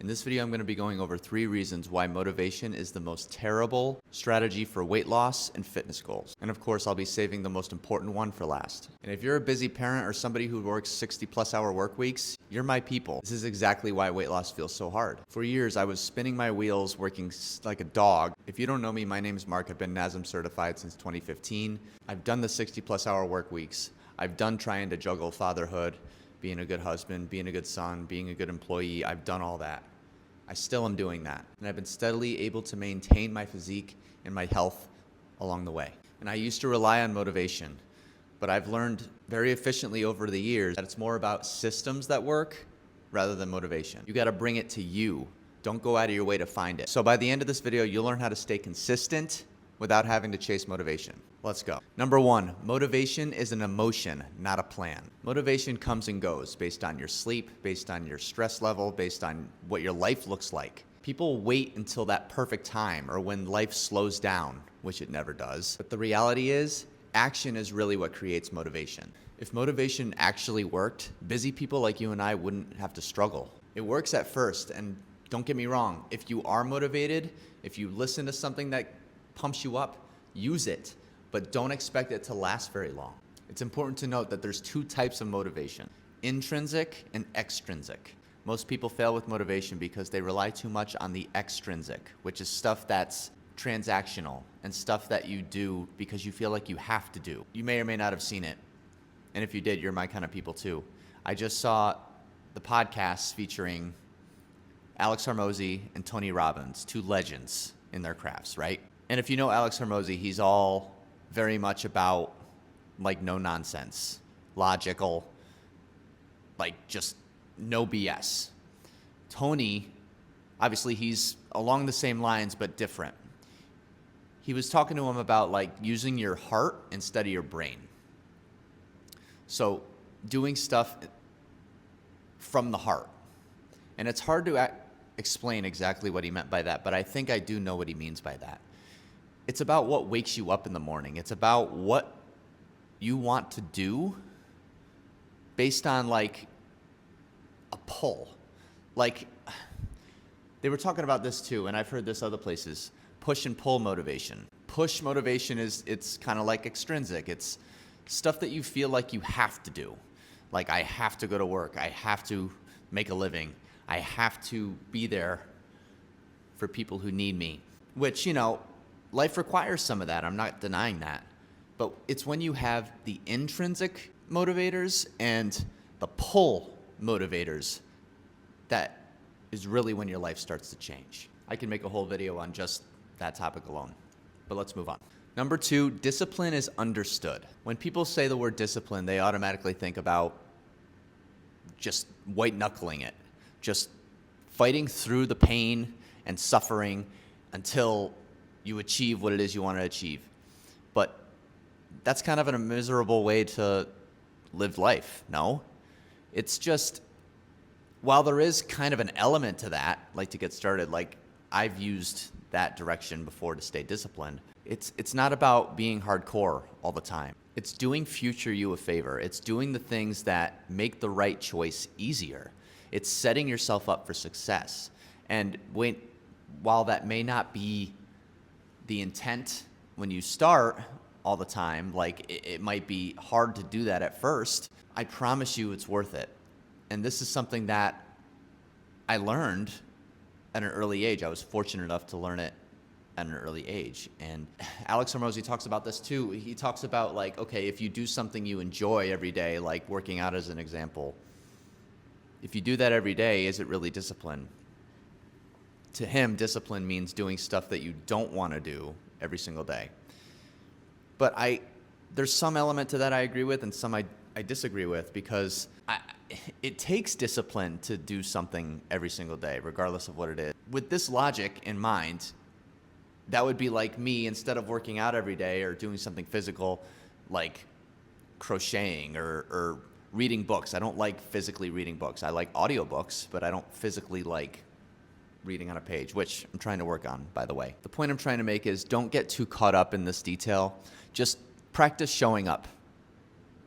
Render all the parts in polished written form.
In this video, I'm going to be going over 3 reasons why motivation is the most terrible strategy for weight loss and fitness goals. And of course, I'll be saving the most important one for last. And if you're a busy parent or somebody who works 60+ hour work weeks, you're my people. This is exactly why weight loss feels so hard. For years, I was spinning my wheels, working like a dog. If you don't know me, my name is Mark. I've been NASM certified since 2015. I've done the 60+ hour work weeks. I've done trying to juggle fatherhood, being a good husband, being a good son, being a good employee. I've done all that. I still am doing that. And I've been steadily able to maintain my physique and my health along the way. And I used to rely on motivation, but I've learned very efficiently over the years that it's more about systems that work rather than motivation. You gotta bring it to you. Don't go out of your way to find it. So by the end of this video, you'll learn how to stay consistent without having to chase motivation. Let's go. Number 1, motivation is an emotion, not a plan. Motivation comes and goes based on your sleep, based on your stress level, based on what your life looks like. People wait until that perfect time or when life slows down, which it never does. But the reality is, action is really what creates motivation. If motivation actually worked, busy people like you and I wouldn't have to struggle. It works at first, and don't get me wrong, if you are motivated, if you listen to something that pumps you up, use it, but don't expect it to last very long. It's important to note that there's 2 types of motivation, intrinsic and extrinsic. Most people fail with motivation because they rely too much on the extrinsic, which is stuff that's transactional and stuff that you do because you feel like you have to do. You may or may not have seen it, and if you did, you're my kind of people too. I just saw the podcast featuring Alex Hormozi and Tony Robbins, 2 legends in their crafts, right? And if you know Alex Hormozi, he's all very much about like no nonsense, logical, like just no BS. Tony, obviously he's along the same lines but different. He was talking to him about like using your heart instead of your brain. So doing stuff from the heart. And it's hard to explain exactly what he meant by that, but I think I do know what he means by that. It's about what wakes you up in the morning. It's about what you want to do based on like a pull. Like they were talking about this too, and I've heard this other places, push and pull motivation. Push motivation it's kind of like extrinsic. It's stuff that you feel like you have to do. Like I have to go to work. I have to make a living. I have to be there for people who need me, which, you know, life requires some of that. I'm not denying that. But it's when you have the intrinsic motivators and the pull motivators that is really when your life starts to change. I can make a whole video on just that topic alone, but let's move on. Number 2, discipline is understood. When people say the word discipline, they automatically think about just white knuckling it, just fighting through the pain and suffering until you achieve what it is you want to achieve. But that's kind of a miserable way to live life, no? It's just, while there is kind of an element to that, like to get started, like I've used that direction before to stay disciplined, it's not about being hardcore all the time. It's doing future you a favor. It's doing the things that make the right choice easier. It's setting yourself up for success. And while that may not be the intent when you start all the time, like it might be hard to do that at first, I promise you it's worth it. And this is something that I learned at an early age. I was fortunate enough to learn it at an early age. And Alex Hormozi talks about this too. He talks about like, okay, if you do something you enjoy every day, like working out as an example, if you do that every day, is it really discipline? To him, discipline means doing stuff that you don't want to do every single day. But there's some element to that I agree with and some I disagree with, because it takes discipline to do something every single day, regardless of what it is. With this logic in mind, that would be like me, instead of working out every day or doing something physical like crocheting or reading books. I don't like physically reading books. I like audiobooks, but I don't physically like reading on a page, which I'm trying to work on, by the way. The point I'm trying to make is don't get too caught up in this detail. Just practice showing up,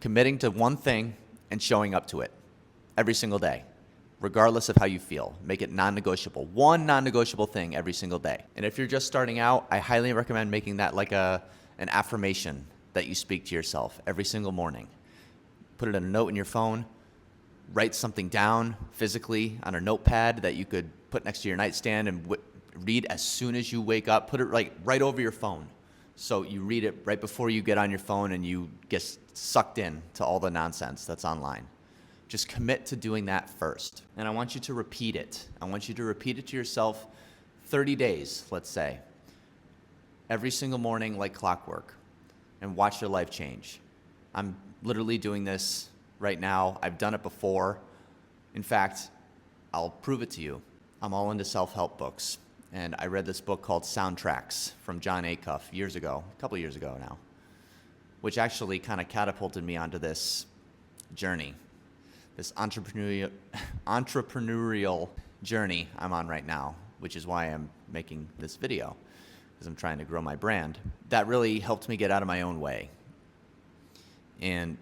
committing to one thing and showing up to it every single day. regardless of how you feel. Make it non-negotiable. One non-negotiable thing every single day. And if you're just starting out, I highly recommend making that like an affirmation that you speak to yourself every single morning. Put it in a note in your phone. Write something down physically on a notepad that you could put next to your nightstand and read as soon as you wake up. Put it right over your phone. So you read it right before you get on your phone and you get sucked in to all the nonsense that's online. Just commit to doing that first. And I want you to repeat it. I want you to repeat it to yourself 30 days, let's say, every single morning like clockwork, and watch your life change. I'm literally doing this right now. I've done it before. In fact, I'll prove it to you. I'm all into self-help books. And I read this book called Soundtracks from John Acuff years ago, a couple years ago now, which actually kind of catapulted me onto this journey, this entrepreneurial journey I'm on right now, which is why I'm making this video, because I'm trying to grow my brand. That really helped me get out of my own way. And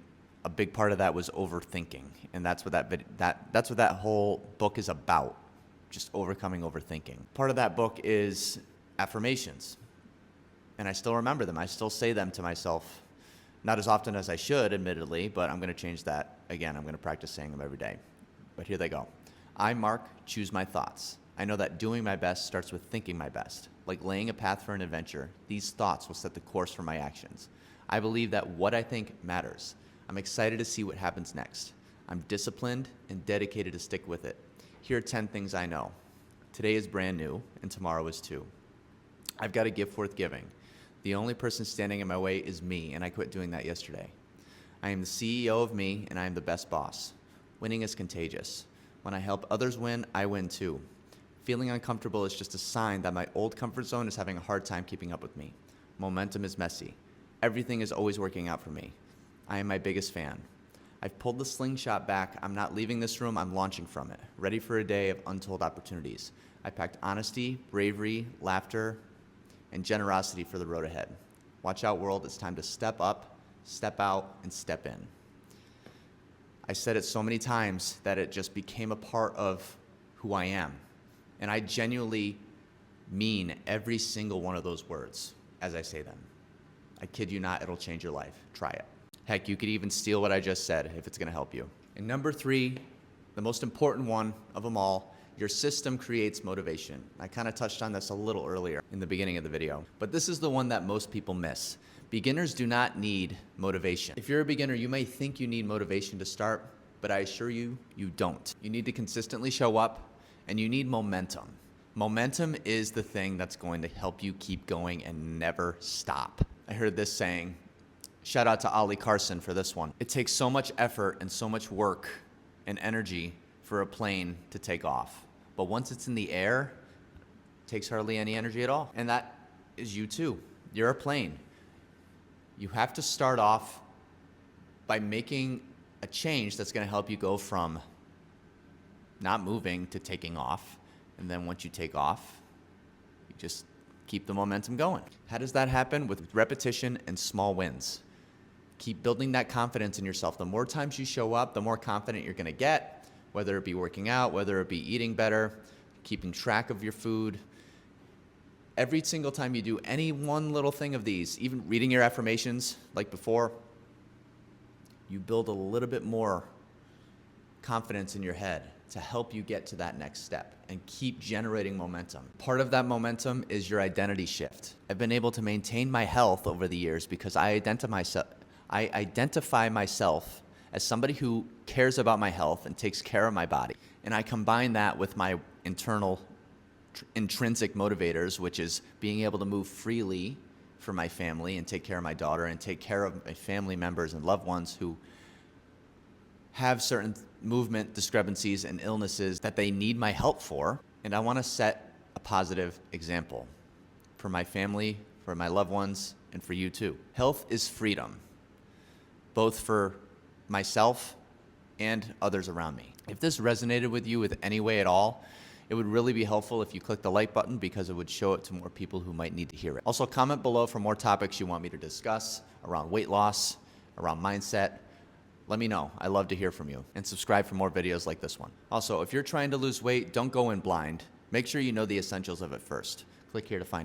a big part of that was overthinking. And that's what that whole book is about. Just overcoming overthinking. Part of that book is affirmations. And I still remember them. I still say them to myself, not as often as I should, admittedly, but I'm going to change that again. I'm going to practice saying them every day. But here they go. I, Mark, choose my thoughts. I know that doing my best starts with thinking my best. Like laying a path for an adventure, these thoughts will set the course for my actions. I believe that what I think matters. I'm excited to see what happens next. I'm disciplined and dedicated to stick with it. Here are 10 things I know. Today is brand new, and tomorrow is too. I've got a gift worth giving. The only person standing in my way is me, and I quit doing that yesterday. I am the CEO of me, and I am the best boss. Winning is contagious. When I help others win, I win too. Feeling uncomfortable is just a sign that my old comfort zone is having a hard time keeping up with me. Momentum is messy. Everything is always working out for me. I am my biggest fan. I've pulled the slingshot back. I'm not leaving this room. I'm launching from it, ready for a day of untold opportunities. I packed honesty, bravery, laughter, and generosity for the road ahead. Watch out, world. It's time to step up, step out, and step in. I said it so many times that it just became a part of who I am. And I genuinely mean every single one of those words as I say them. I kid you not, it'll change your life. Try it. Heck, you could even steal what I just said if it's going to help you. And number 3, the most important one of them all, your system creates motivation. I kind of touched on this a little earlier in the beginning of the video, but this is the one that most people miss. Beginners do not need motivation. If you're a beginner, you may think you need motivation to start, but I assure you, you don't. You need to consistently show up, and you need momentum. Momentum is the thing that's going to help you keep going and never stop. I heard this saying, shout out to Ollie Carson for this one. It takes so much effort and so much work and energy for a plane to take off. But once it's in the air, it takes hardly any energy at all. And that is you too. You're a plane. You have to start off by making a change that's going to help you go from not moving to taking off. And then once you take off, you just keep the momentum going. How does that happen? With repetition and small wins. Keep building that confidence in yourself. The more times you show up, the more confident you're going to get, whether it be working out, whether it be eating better, keeping track of your food. Every single time you do any one little thing of these, even reading your affirmations like before, you build a little bit more confidence in your head to help you get to that next step and keep generating momentum. Part of that momentum is your identity shift. I've been able to maintain my health over the years because I identify myself as somebody who cares about my health and takes care of my body. And I combine that with my internal intrinsic motivators, which is being able to move freely for my family and take care of my daughter and take care of my family members and loved ones who have certain movement discrepancies and illnesses that they need my help for. And I want to set a positive example for my family, for my loved ones, and for you too. Health is freedom, both for myself and others around me. If this resonated with you with any way at all, it would really be helpful if you click the like button because it would show it to more people who might need to hear it. Also, comment below for more topics you want me to discuss around weight loss, around mindset, Let me know. I love to hear from you. And subscribe for more videos like this one. Also, if you're trying to lose weight, don't go in blind. Make sure you know the essentials of it first. Click here to find